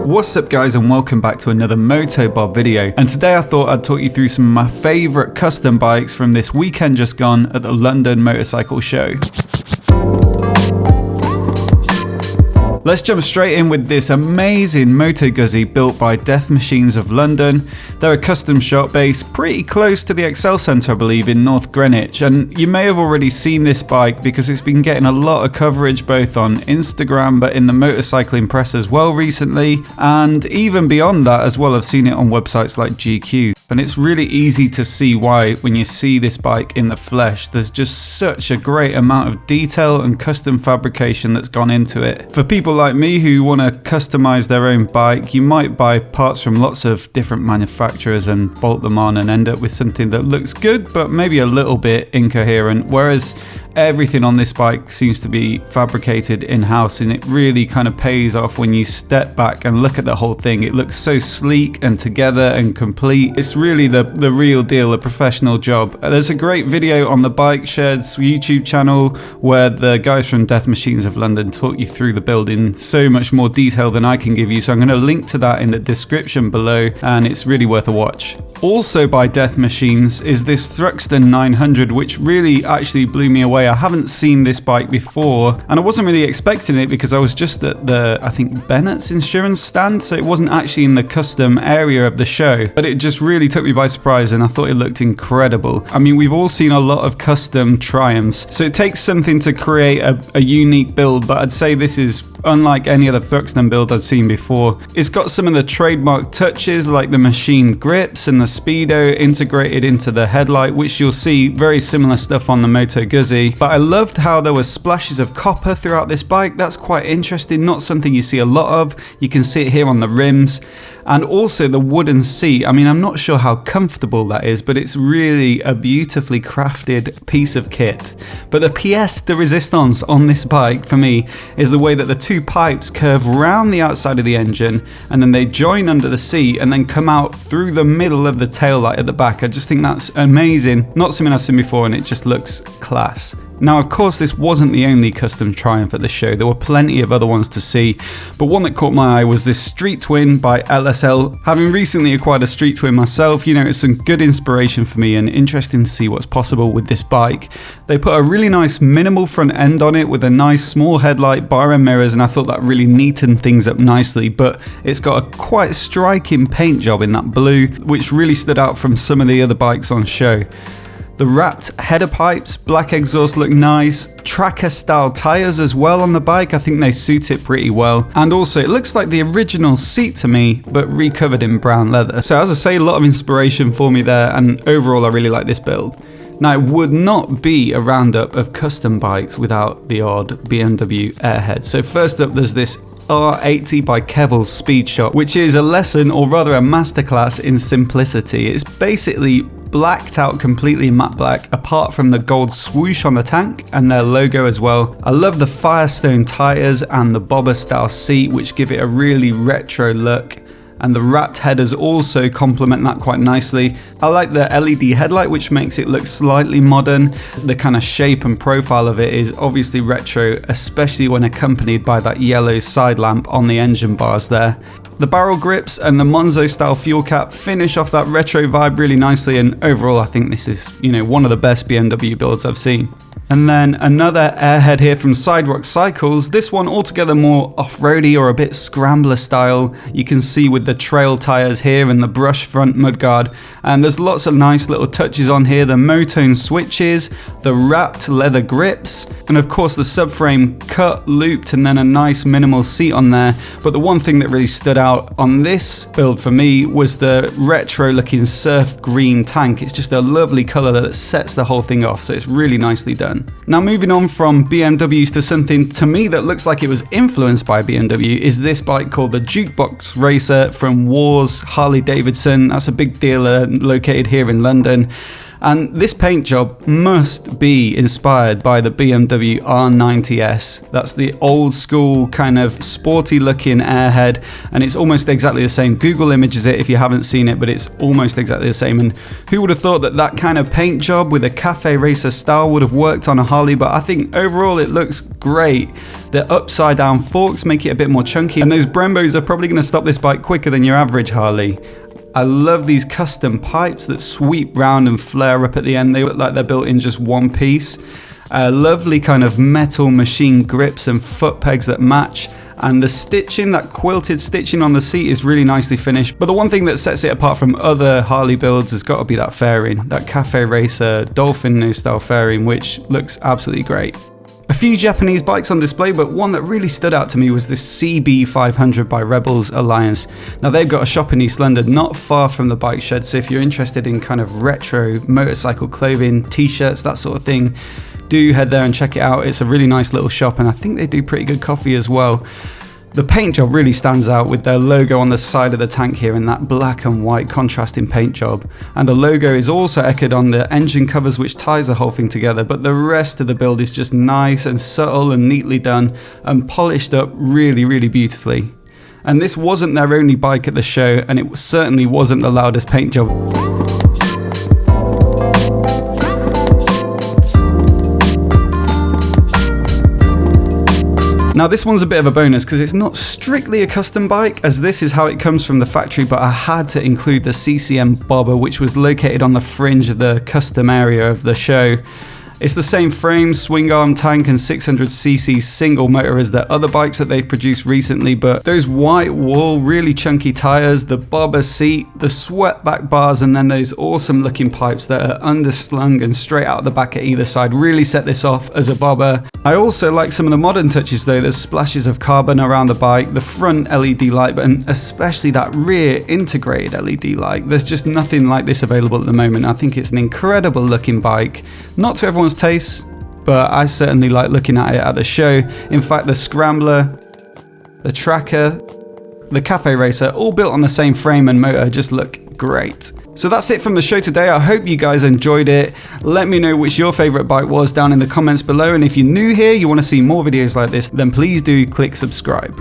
What's up guys, and welcome back to another MOTOBOB video, and today I thought I'd talk you through some of my favourite custom bikes from this weekend just gone at the London Motorcycle Show. Let's jump straight in with this amazing Moto Guzzi built by Death Machines of London. They're a custom shop based pretty close to the Excel Centre, I believe, in North Greenwich, and you may have already seen this bike because it's been getting a lot of coverage both on Instagram but in the motorcycling press as well recently, and even beyond that as well. I've seen it on websites like GQ. And it's really easy to see why when you see this bike in the flesh. There's just such a great amount of detail and custom fabrication that's gone into it. For people like me who want to customize their own bike, you might buy parts from lots of different manufacturers and bolt them on and end up with something that looks good but maybe a little bit incoherent, whereas everything on this bike seems to be fabricated in-house, and it really kind of pays off when you step back and look at the whole thing. It looks so sleek and together and complete. It's really the real deal, a professional job. There's a great video on the Bike Shed's YouTube channel where the guys from Death Machines of London talk you through the build in so much more detail than I can give you, so I'm going to link to that in the description below, and it's really worth a watch. Also by Death Machines is this Thruxton 900, which really actually blew me away. I haven't seen this bike before, and I wasn't really expecting it because I was just at the, I think, Bennett's insurance stand, so it wasn't actually in the custom area of the show, but it just really took me by surprise and I thought it looked incredible. I mean, we've all seen a lot of custom Triumphs, so it takes something to create a unique build, but I'd say this is unlike any other Thruxton build I'd seen before. It's got some of the trademark touches like the machined grips and the speedo integrated into the headlight, which you'll see very similar stuff on the Moto Guzzi. But I loved how there were splashes of copper throughout this bike. That's quite interesting, not something you see a lot of. You can see it here on the rims. And also the wooden seat. I mean, I'm not sure how comfortable that is, but it's really a beautifully crafted piece of kit. But the pièce de résistance on this bike for me is the way that the two pipes curve round the outside of the engine and then they join under the seat and then come out through the middle of the taillight at the back. I just think that's amazing. Not something I've seen before, and it just looks class. Now, of course, this wasn't the only custom Triumph at the show. There were plenty of other ones to see, but one that caught my eye was this Street Twin by LSL. Having recently acquired a Street Twin myself, you know, it's some good inspiration for me and interesting to see what's possible with this bike. They put a really nice minimal front end on it with a nice small headlight, bar and mirrors, and I thought that really neatened things up nicely, but it's got a quite striking paint job in that blue, which really stood out from some of the other bikes on show. The wrapped header pipes, black exhaust look nice, tracker style tyres as well on the bike. I think they suit it pretty well. And also it looks like the original seat to me, but recovered in brown leather. So as I say, a lot of inspiration for me there, and overall I really like this build. Now, it would not be a roundup of custom bikes without the odd BMW Airhead. So first up, there's this R80 by Kevil's Speed Shop, which is a lesson, or rather a masterclass in simplicity. It's basically blacked out completely in matte black, apart from the gold swoosh on the tank and their logo as well. I love the Firestone tyres and the bobber style seat, which give it a really retro look. And the wrapped headers also complement that quite nicely. I like the LED headlight, which makes it look slightly modern. The kind of shape and profile of it is obviously retro, especially when accompanied by that yellow side lamp on the engine bars there. The barrel grips and the Monzo style fuel cap finish off that retro vibe really nicely, and overall I think this is, you know, one of the best BMW builds I've seen. And then another Airhead here from Siderock Cycles, this one altogether more off-roady or a bit scrambler style. You can see with the trail tyres here and the brush front mudguard, and there's lots of nice little touches on here. The Motone switches, the wrapped leather grips, and of course the subframe cut, looped, and then a nice minimal seat on there. But the one thing that really stood out on this build for me was the retro looking surf green tank. It's just a lovely colour that sets the whole thing off, so it's really nicely done. Now, moving on from BMWs to something to me that looks like it was influenced by BMW is this bike called the Jukebox Racer from Wars Harley Davidson. That's a big dealer located here in London. And this paint job must be inspired by the BMW R90S. That's the old school kind of sporty looking Airhead, and it's almost exactly the same. Google images it if you haven't seen it, but it's almost exactly the same. And who would have thought that that kind of paint job with a cafe racer style would have worked on a Harley? But I think overall it looks great. The upside down forks make it a bit more chunky, and those Brembos are probably going to stop this bike quicker than your average Harley. I love these custom pipes that sweep round and flare up at the end. They look like they're built in just one piece. Lovely kind of metal machine grips and foot pegs that match. And the stitching, that quilted stitching on the seat is really nicely finished. But the one thing that sets it apart from other Harley builds has got to be that fairing, that Cafe Racer Dolphin No style fairing, which looks absolutely great. A few Japanese bikes on display, but one that really stood out to me was this CB500 by Rebels Alliance. Now they've got a shop in East London, not far from the bike shed, so if you're interested in kind of retro motorcycle clothing, t-shirts, that sort of thing, do head there and check it out. It's a really nice little shop, and I think they do pretty good coffee as well. The paint job really stands out with their logo on the side of the tank here in that black and white contrasting paint job. And the logo is also echoed on the engine covers, which ties the whole thing together, but the rest of the build is just nice and subtle and neatly done and polished up really, really beautifully. And this wasn't their only bike at the show, and it certainly wasn't the loudest paint job. Now this one's a bit of a bonus because it's not strictly a custom bike, as this is how it comes from the factory, but I had to include the CCM Barber, which was located on the fringe of the custom area of the show. It's the same frame, swing arm, tank and 600cc single motor as their other bikes that they've produced recently, but those white wool, really chunky tyres, the bobber seat, the swept back bars, and then those awesome looking pipes that are underslung and straight out the back at either side really set this off as a bobber. I also like some of the modern touches though. There's splashes of carbon around the bike, the front LED light, and especially that rear integrated LED light. There's just nothing like this available at the moment. I think it's an incredible looking bike. Not to everyone's taste, but I certainly like looking at it at the show. In fact, the Scrambler, the Tracker, the Cafe Racer, all built on the same frame and motor, just look great. So that's it from the show today. I hope you guys enjoyed it. Let me know which your favorite bike was down in the comments below, and if you're new here, you want to see more videos like this, then please do click subscribe.